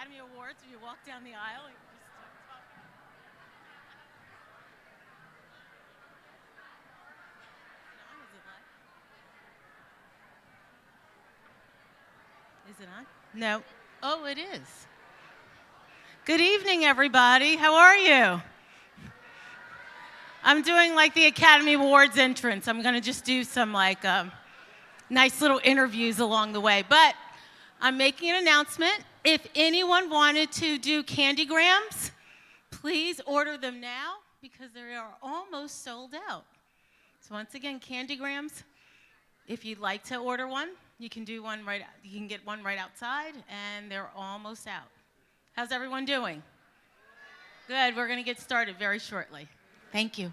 Academy Awards where you walk down the aisle and you just start talking. Is it on? No. Oh, it is. Good evening, everybody. How are you? I'm doing like the Academy Awards entrance. I'm going to just do some nice little interviews along the way. But I'm making an announcement. If anyone wanted to do candygrams, please order them now because they are almost sold out. So once again, candygrams, if you'd like to order one, you can do one you can get one right outside, and they're almost out. How's everyone doing? Good. We're going to get started very shortly. Thank you.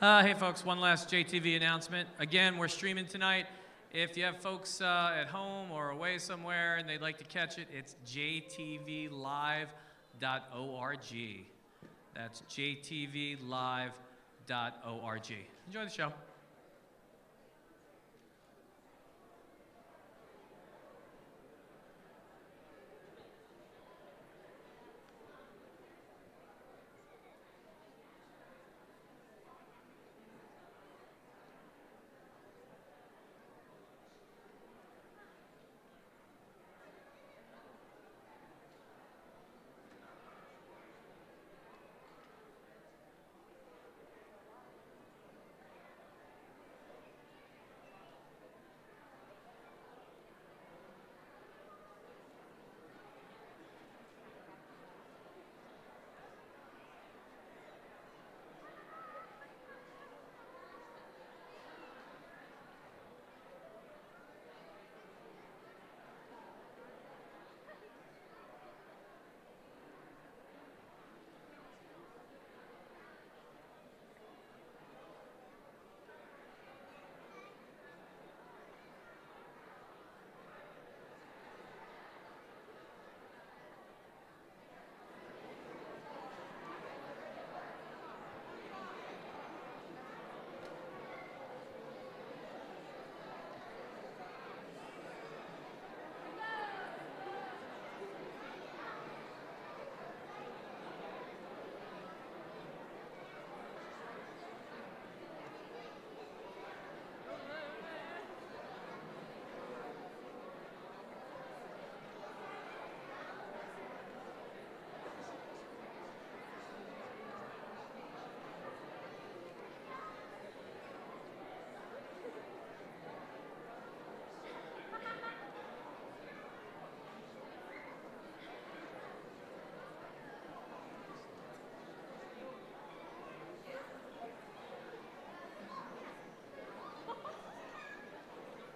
Hey folks, one last JTV announcement. Again, we're streaming tonight. If you have folks at home or away somewhere and they'd like to catch it, it's jtvlive.org. That's jtvlive.org. Enjoy the show.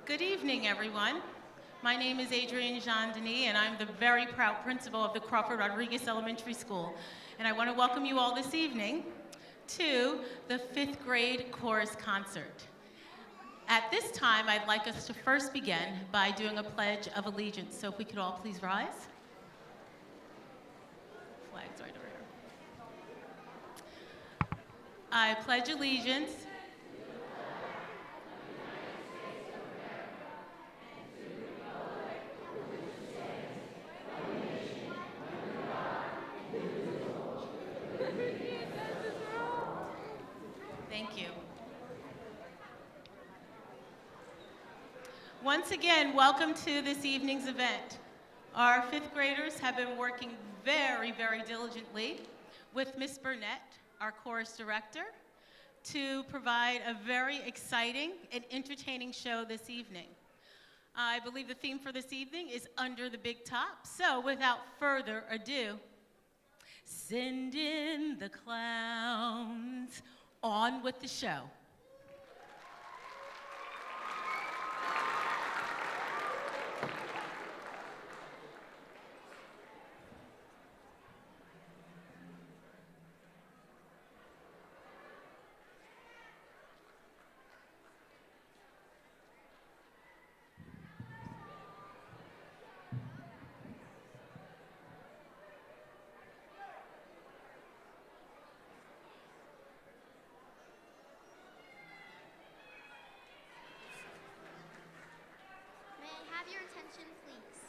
Good evening, everyone. My name is Adrienne Jean-Denis, and I'm the very proud principal of the Crawford-Rodriguez Elementary School. And I want to welcome you all this evening to the 5th grade chorus concert. At this time, I'd like us to first begin by doing a Pledge of Allegiance. So if we could all please rise. Flag's right over here. I pledge allegiance Thank you. Once again, welcome to this evening's event. Our 5th graders have been working very, very diligently with Miss Burnett, our chorus director, to provide a very exciting and entertaining show this evening. I believe the theme for this evening is Under the Big Top. So without further ado, send in the clowns. On with the show. Your attention, please.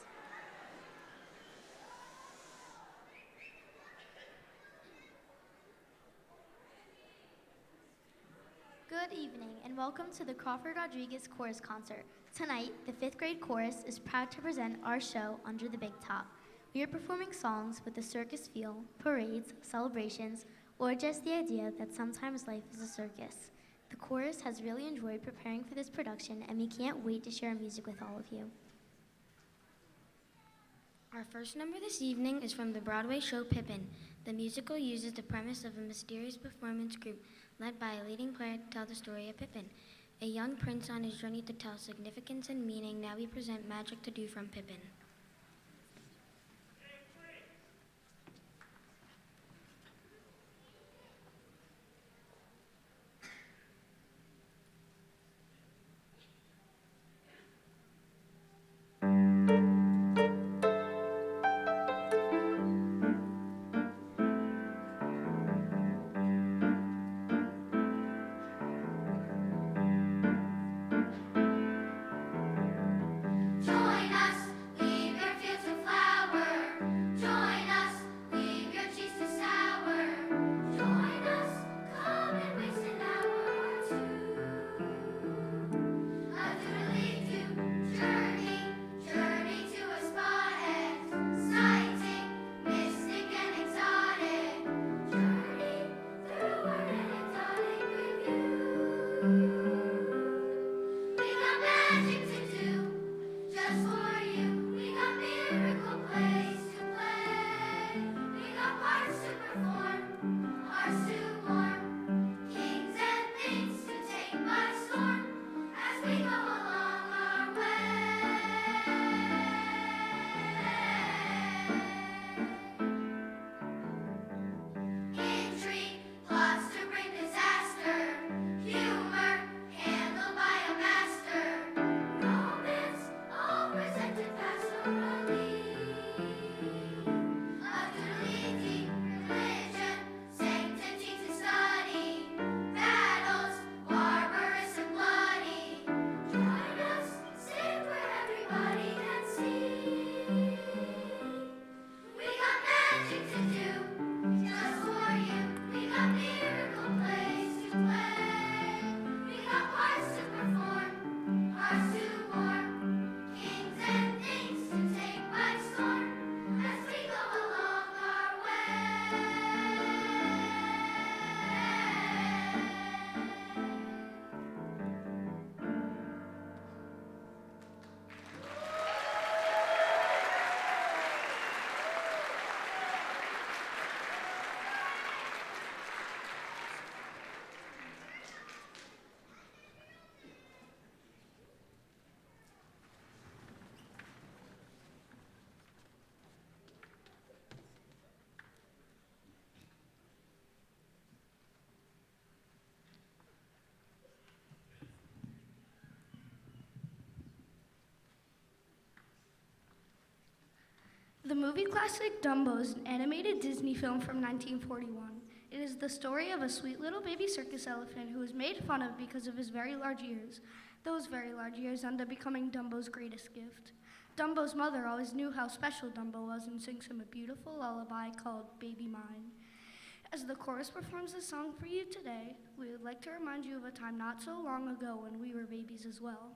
Good evening and welcome to the Crawford-Rodriguez Chorus Concert. Tonight, the 5th grade chorus is proud to present our show, Under the Big Top. We are performing songs with a circus feel, parades, celebrations, or just the idea that sometimes life is a circus. The chorus has really enjoyed preparing for this production and we can't wait to share music with all of you. Our first number this evening is from the Broadway show Pippin. The musical uses the premise of a mysterious performance group led by a leading player to tell the story of Pippin, a young prince on his journey to tell significance and meaning. Now we present Magic to Do from Pippin. Join us, we movie classic Dumbo is an animated Disney film from 1941. It is the story of a sweet little baby circus elephant who is made fun of because of his very large ears. Those very large ears end up becoming Dumbo's greatest gift. Dumbo's mother always knew how special Dumbo was and sings him a beautiful lullaby called Baby Mine. As the chorus performs this song for you today, we would like to remind you of a time not so long ago when we were babies as well.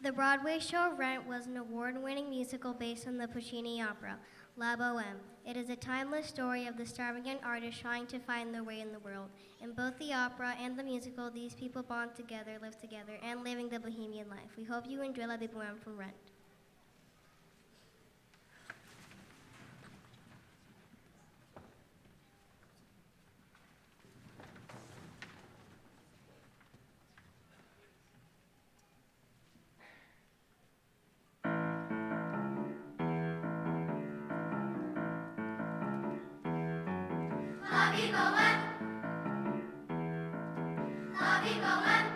The Broadway show Rent was an award-winning musical based on the Puccini opera. La Boheme. It is a timeless story of the starving young artist trying to find their way in the world. In both the opera and the musical, these people bond together, live together, and living the bohemian life. We hope you enjoy La Boheme from Rent. La vie bohème, la vie bohème,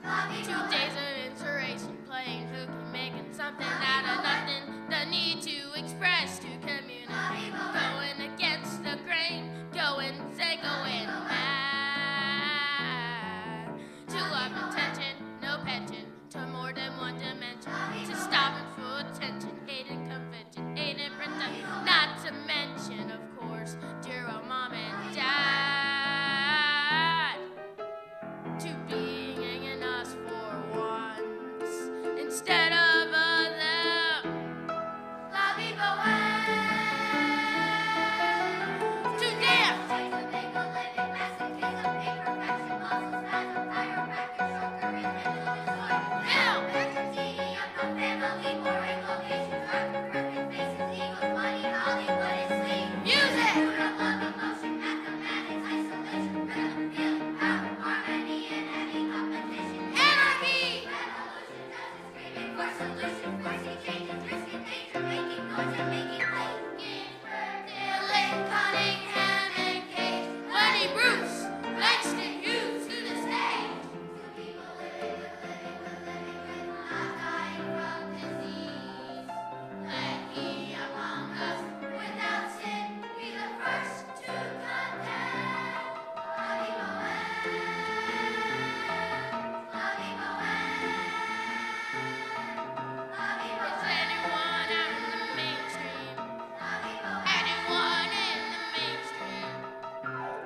la vie 2 days of inspiration, playing hooky, making something out of nothing. The need to express, to communicate, going against the grain, going, say, going mad. To love intention, no pension, to more than one dimension, to stopping for attention, hate and convention, hate and pretend, not to mention, of course, dear old mom and dad. To being hanging us for once instead of a them. La vie bohème, To dance. to make a living, messages of imperfection, muscles, fast, chiropractic, sugar, and Now. tedium, no family, boring locations, perfect faces, egos, money, Hollywood, and sleep. Music. Love, emotion, mathematics, isolation, rhythm, feeling, power, harmony, and heavy competition. Anarchy. Revolution, justice, screaming for solutions, forcing changes, risking danger, making noise and making waves. Ginsberg, Dylan, Cunningham, and Cage. Lenny Bruce, Langston Hughes to the stage. two people living with, not dying from disease. Let he among us without sin be the first to condemn. La vie bohème, la vie bohème, la vie Is bohème, anyone out in the mainstream? la vie bohème. Anyone in the mainstream?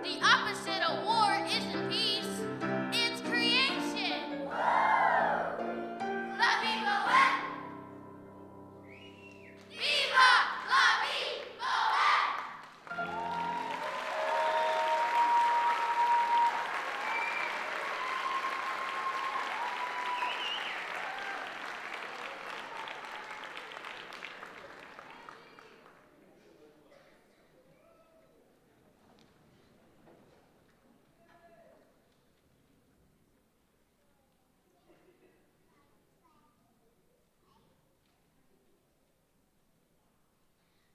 The opposite of war isn't peace, it's creation. La vie bohème. Viva la vie bohème.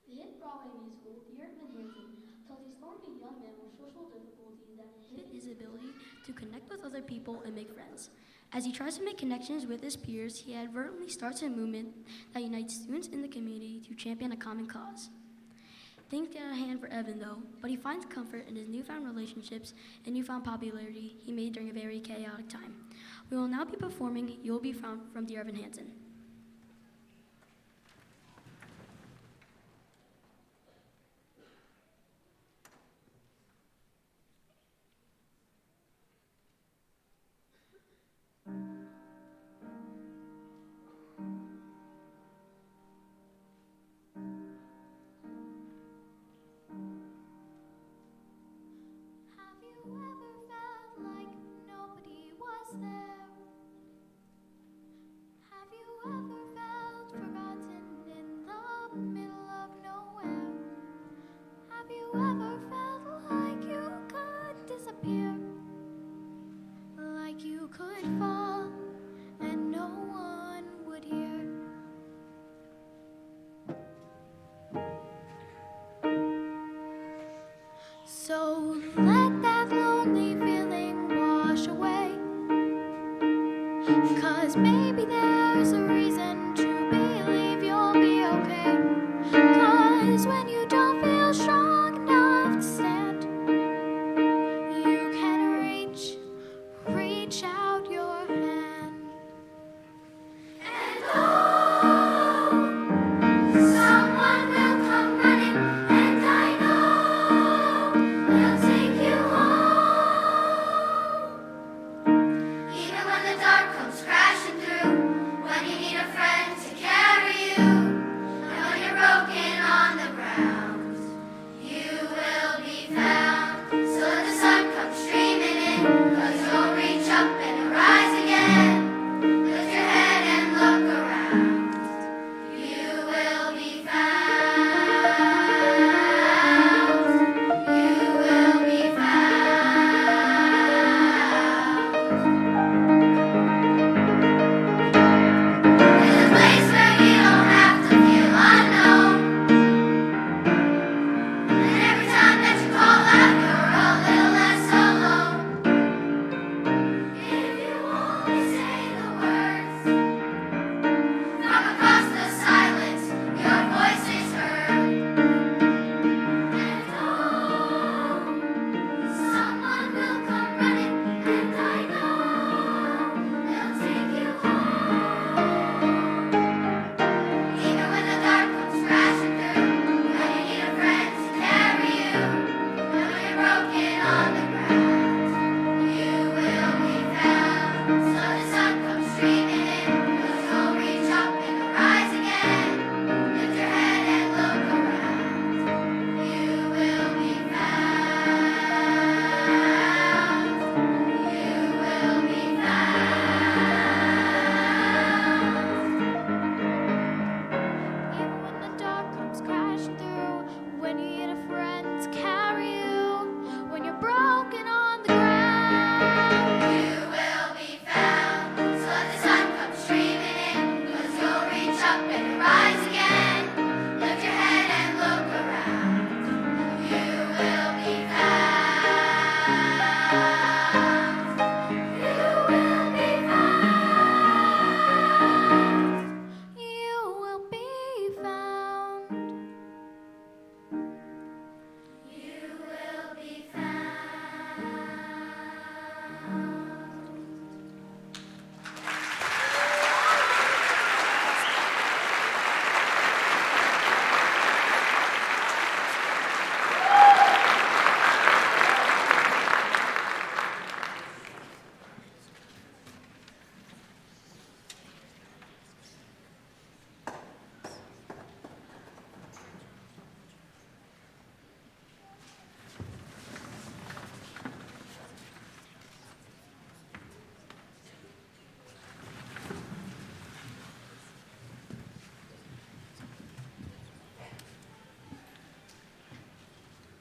The hit Broadway musical, The Urban Hanson, tells the story of a young man with social difficulties that inhibit his ability to connect with other people and make friends. As he tries to make connections with his peers, he advertently starts a movement that unites students in the community to champion a common cause. Things get out of hand for Evan, though, but he finds comfort in his newfound relationships and newfound popularity he made during a very chaotic time. We will now be performing You'll Be Found from The Urban Hanson. Have you ever felt like nobody was there? Have you ever felt forgotten in the middle of nowhere? Have you ever felt like you could disappear? Like you could fall and no one would hear? So let that lonely feeling wash away. 'Cause maybe there's a reason to believe you'll be okay. 'Cause when you don't feel strong enough to stand, you can reach out your hand. And oh, someone will come running, and I know he'll take you home. Even when the dark comes crashing through,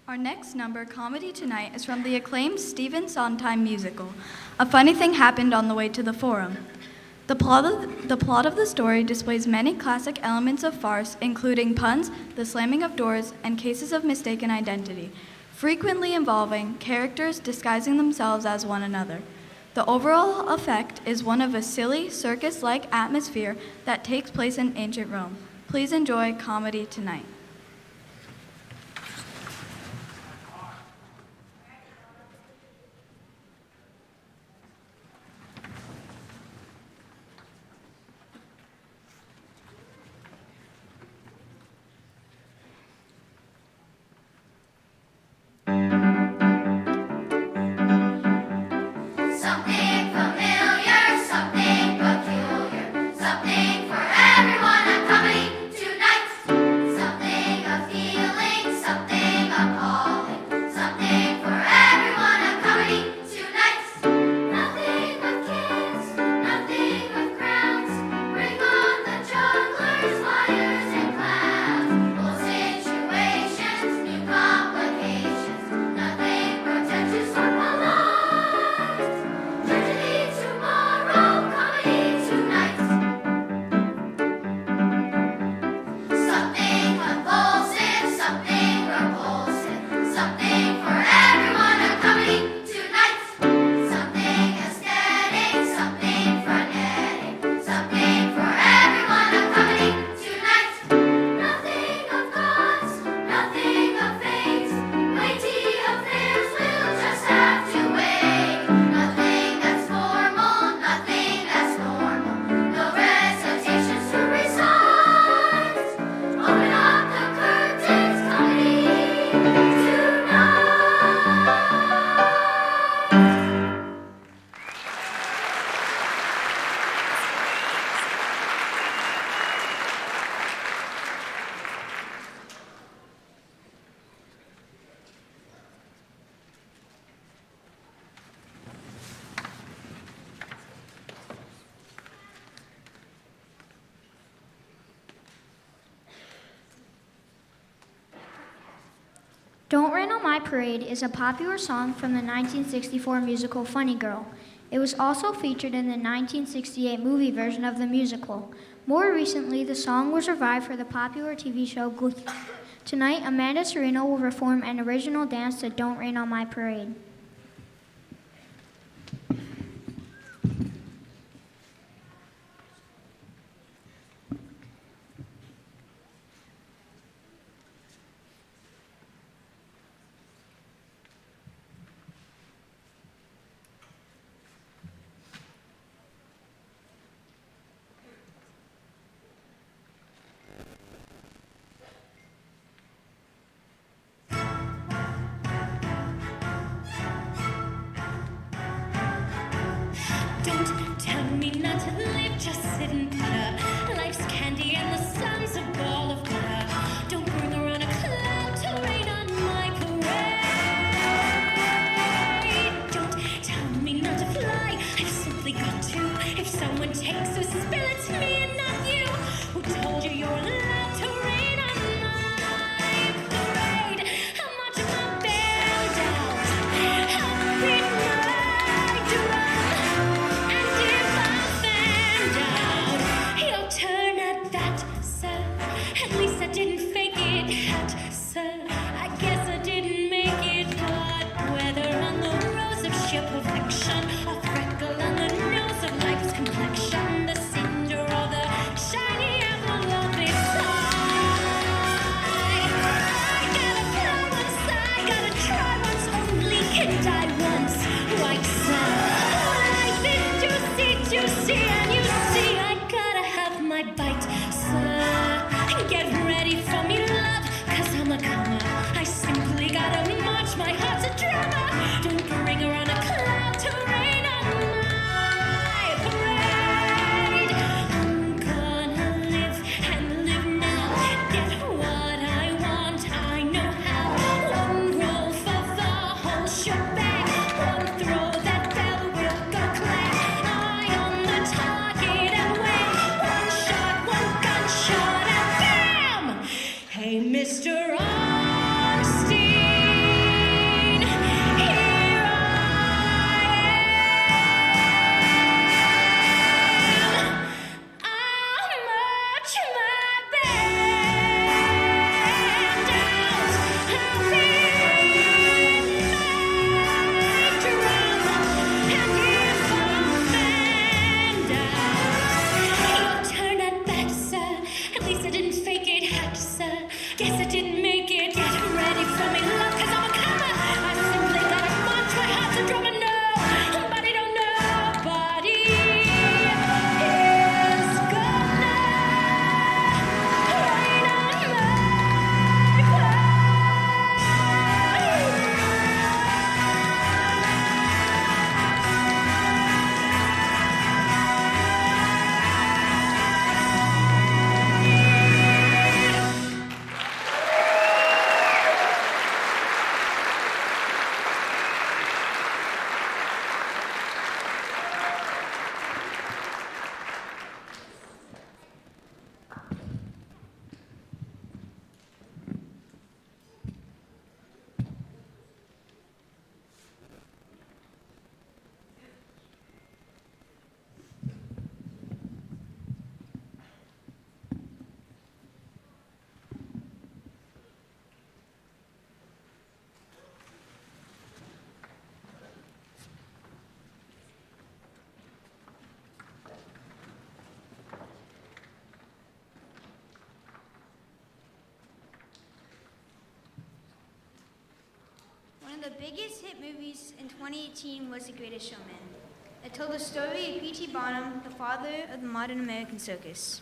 Our next number, Comedy Tonight, is from the acclaimed Stephen Sondheim musical. A funny thing happened on the way to the Forum. The plot of the story displays many classic elements of farce, including puns, the slamming of doors, and cases of mistaken identity, frequently involving characters disguising themselves as one another. The overall effect is one of a silly, circus-like atmosphere that takes place in ancient Rome. Please enjoy Comedy Tonight. Something familiar, something peculiar, something for everyone at Comedy Tonight. Something of feeling, something appalling, something for everyone at Comedy Tonight. Nothing but kids, nothing but crowds. Bring on the jugglers, liars, and clowns. Old situations, new complications, nothing pretentious or polite. Tragedy tomorrow, comedy tonight. Something convulsive, something repulsive, something for everyone at Comedy Tonight. Something aesthetic, something frenetic, something for everyone at Comedy Tonight. Nothing of gods, nothing of fate. Weighty affairs will just have to wait. Nothing that's formal, nothing that's normal. No recitations to recite. Open up the curtains, Comedy Tonight. Don't Rain on My Parade is a popular song from the 1964 musical Funny Girl. It was also featured in the 1968 movie version of the musical. More recently, the song was revived for the popular TV show Glee. Tonight, Amanda Serino will perform an original dance to Don't Rain on My Parade. Don't tell me not to live, just sit and putter. Life's candy and the sun's a ball of butter. Don't bring around a cloud to rain on my parade. Don't tell me not to fly, I've simply got to. If someone takes a spill, it's me and not you. Who told you you're allowed to rain on my parade? How much of my band out? How big my drum? And if I stand out, your turn at that, sir. At least One of the biggest hit movies in 2018 was The Greatest Showman. It told the story of P.T. Barnum, the father of the modern American circus.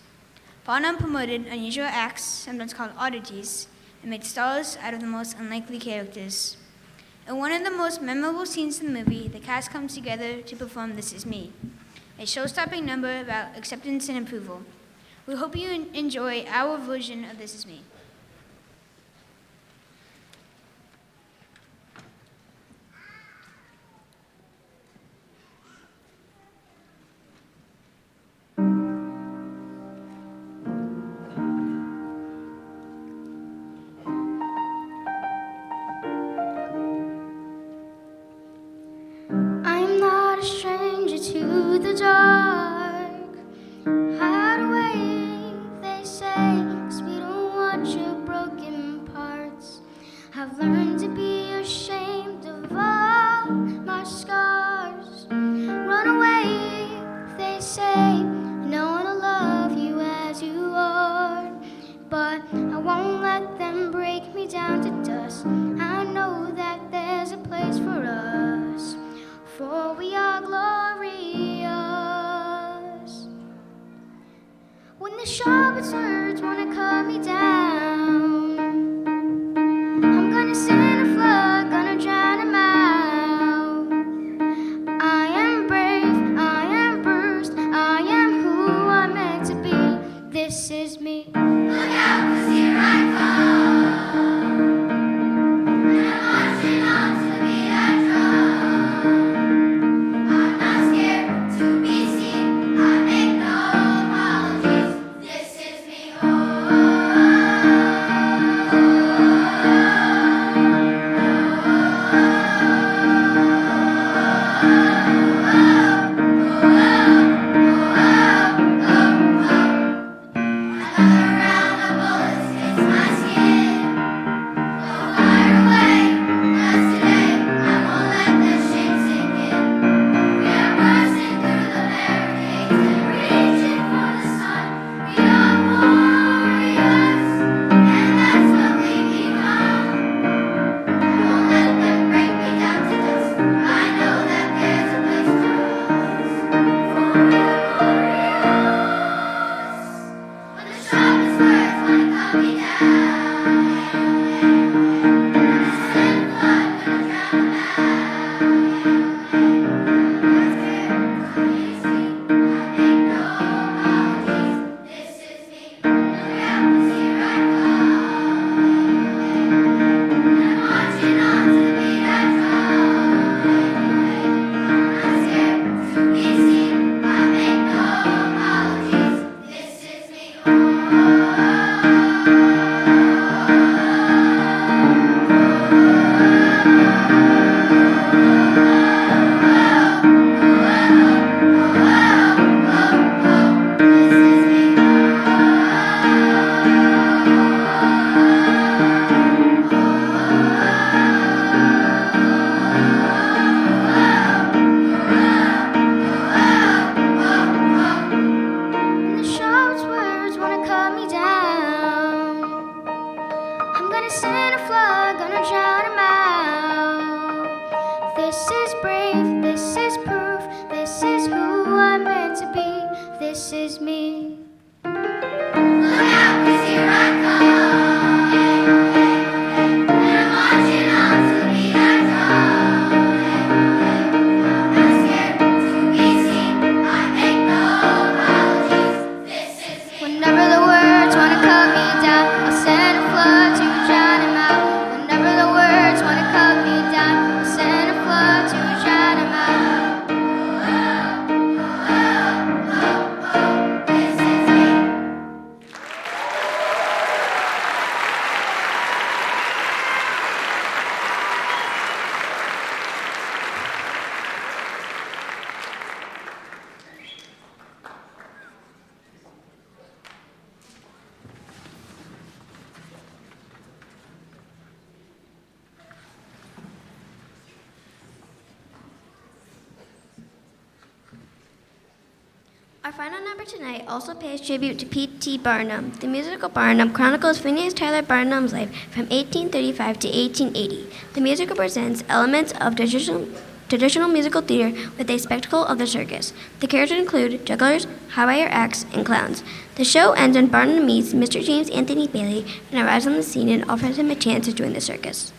Barnum promoted unusual acts, sometimes called oddities, and made stars out of the most unlikely characters. In one of the most memorable scenes in the movie, the cast comes together to perform This Is Me, a show-stopping number about acceptance and approval. We hope you enjoy our version of This Is Me. I'm not a stranger to the dark. Hide away, they say, 'cause we don't want your broken parts. I've learned to be ashamed of all my scars. Run away, they say, no one will love you as you are. But I won't let them break me down to dust. I know that there's a place for us, for we are glorious. When the sharpest words wanna cut me down, I'm gonna send a flood, gonna drown 'em out. I am brave, I am bruised, I am who I'm meant to be. This is me. Look out, 'cause here I come. And I'm marching on to the beat I drum. I'm not scared to be seen. I make no apologies. This is me. Oh, Our final number tonight also pays tribute to P.T. Barnum. The musical Barnum chronicles Phineas Tyler Barnum's life from 1835 to 1880. The musical presents elements of traditional musical theater with a spectacle of the circus. The characters include jugglers, high wire acts, and clowns. The show ends when Barnum meets Mr. James Anthony Bailey and arrives on the scene and offers him a chance to join the circus.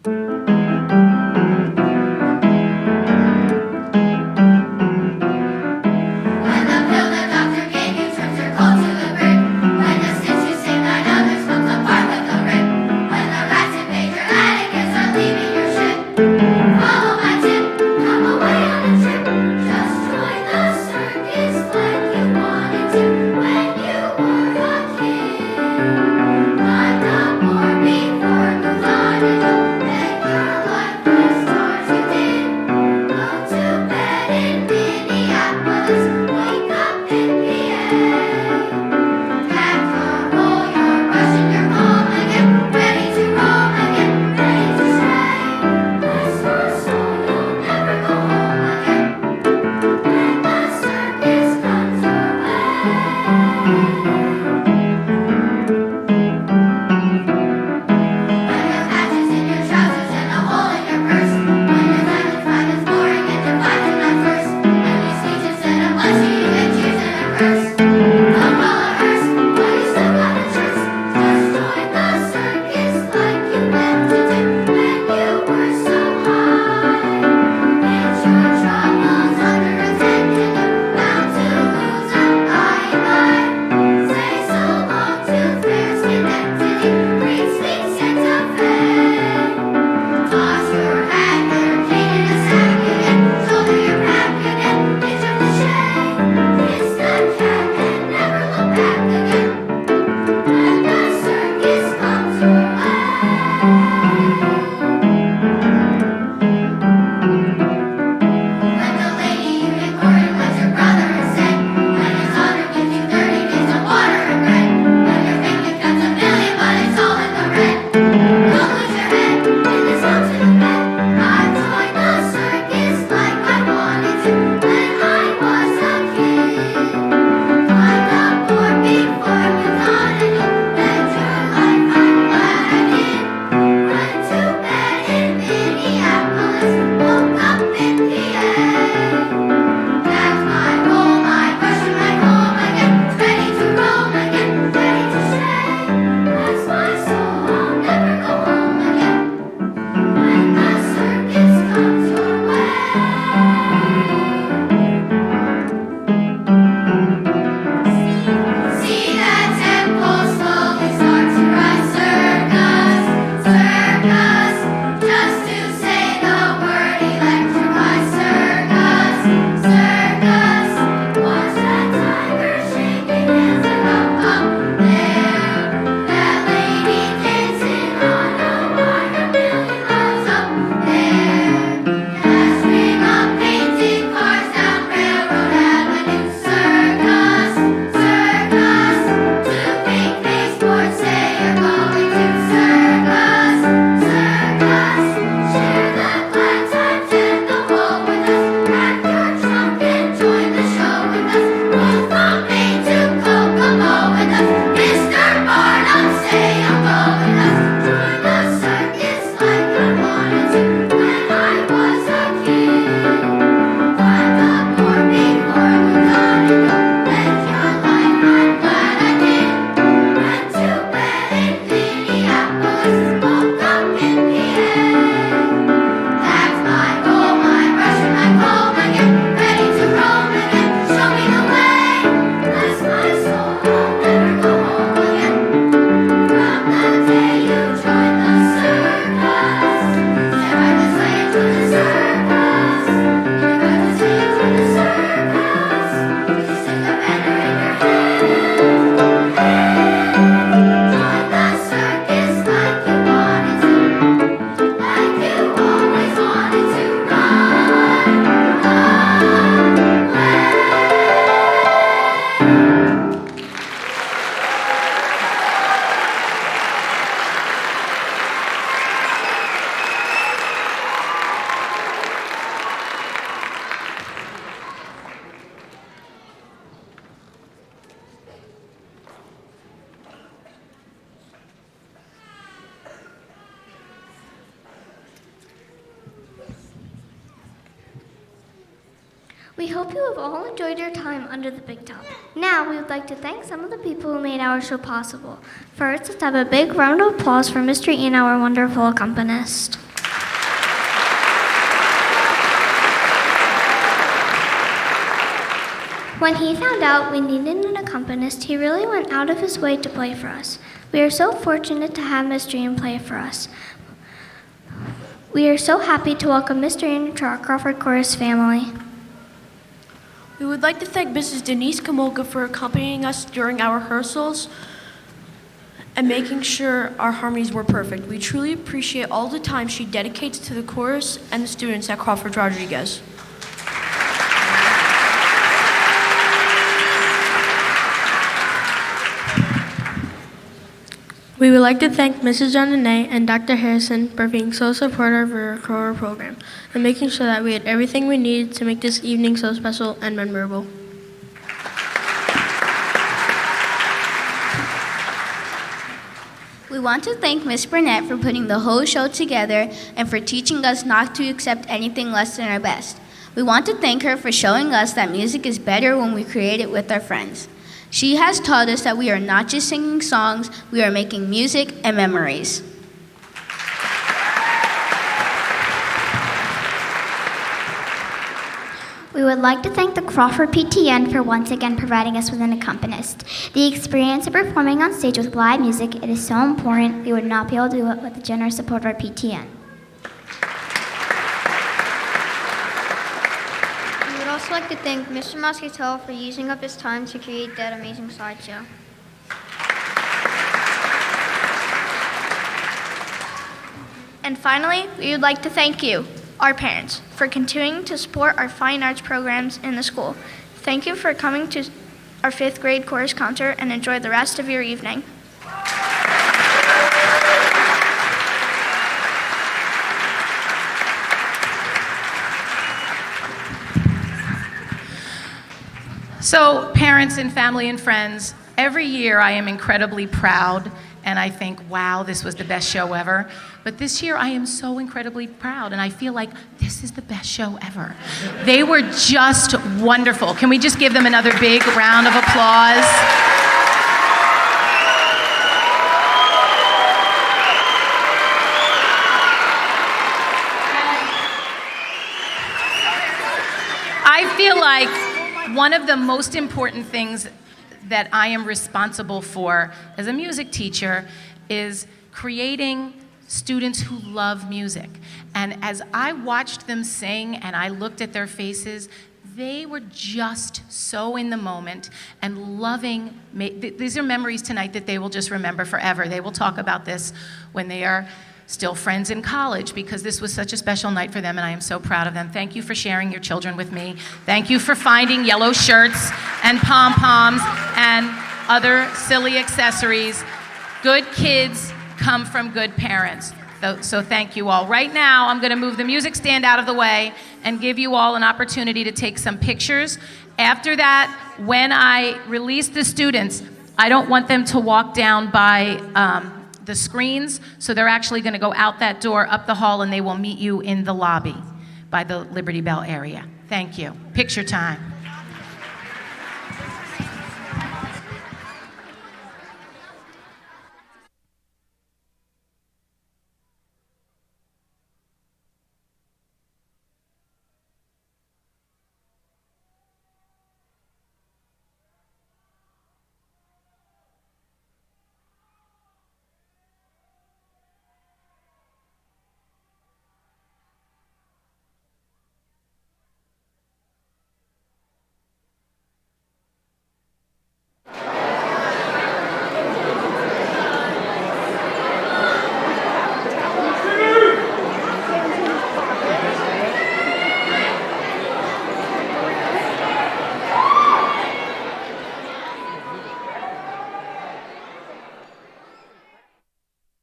Before moved on, and beg We hope you have all enjoyed your time under the big top. Now, we would like to thank some of the people who made our show possible. First, let's have a big round of applause for Mr. Ian, our wonderful accompanist. When he found out we needed an accompanist, he really went out of his way to play for us. We are so fortunate to have Mr. Ian play for us. We are so happy to welcome Mr. Ian to our Crawford Chorus family. We would like to thank Mrs. Denise Kamolka for accompanying us during our rehearsals and making sure our harmonies were perfect. We truly appreciate all the time she dedicates to the chorus and the students at Crawford-Rodriguez. We would like to thank Mrs. Jonanay and Dr. Harrison for being so supportive of our choral program and making sure that we had everything we needed to make this evening so special and memorable. We want to thank Miss Burnett for putting the whole show together and for teaching us not to accept anything less than our best. We want to thank her for showing us that music is better when we create it with our friends. She has taught us that we are not just singing songs, we are making music and memories. We would like to thank the Crawford PTN for once again providing us with an accompanist. The experience of performing on stage with live music, it is so important. We would not be able to do it with the generous support of our PTN. We would also like to thank Mr. Moscatel for using up his time to create that amazing slideshow. And finally, we would like to thank you, our parents, for continuing to support our fine arts programs in the school. Thank you for coming to our 5th grade chorus concert and enjoy the rest of your evening. So, parents and family and friends, every year I am incredibly proud and I think, wow, this was the best show ever. But this year I am so incredibly proud and I feel like this is the best show ever. They were just wonderful. Can we just give them another big round of applause? I feel like one of the most important things that I am responsible for as a music teacher is creating students who love music. And as I watched them sing and I looked at their faces, they were just so in the moment and loving. These are memories tonight that they will just remember forever. They will talk about this when they are still friends in college because this was such a special night for them and I am so proud of them. Thank you for sharing your children with me. Thank you for finding yellow shirts and pom-poms and other silly accessories. Good kids come from good parents. So thank you all. Right now, I'm gonna move the music stand out of the way and give you all an opportunity to take some pictures. After that, when I release the students, I don't want them to walk down by the screens, so they're actually gonna go out that door, up the hall, and they will meet you in the lobby by the Liberty Bell area. Thank you. Picture time.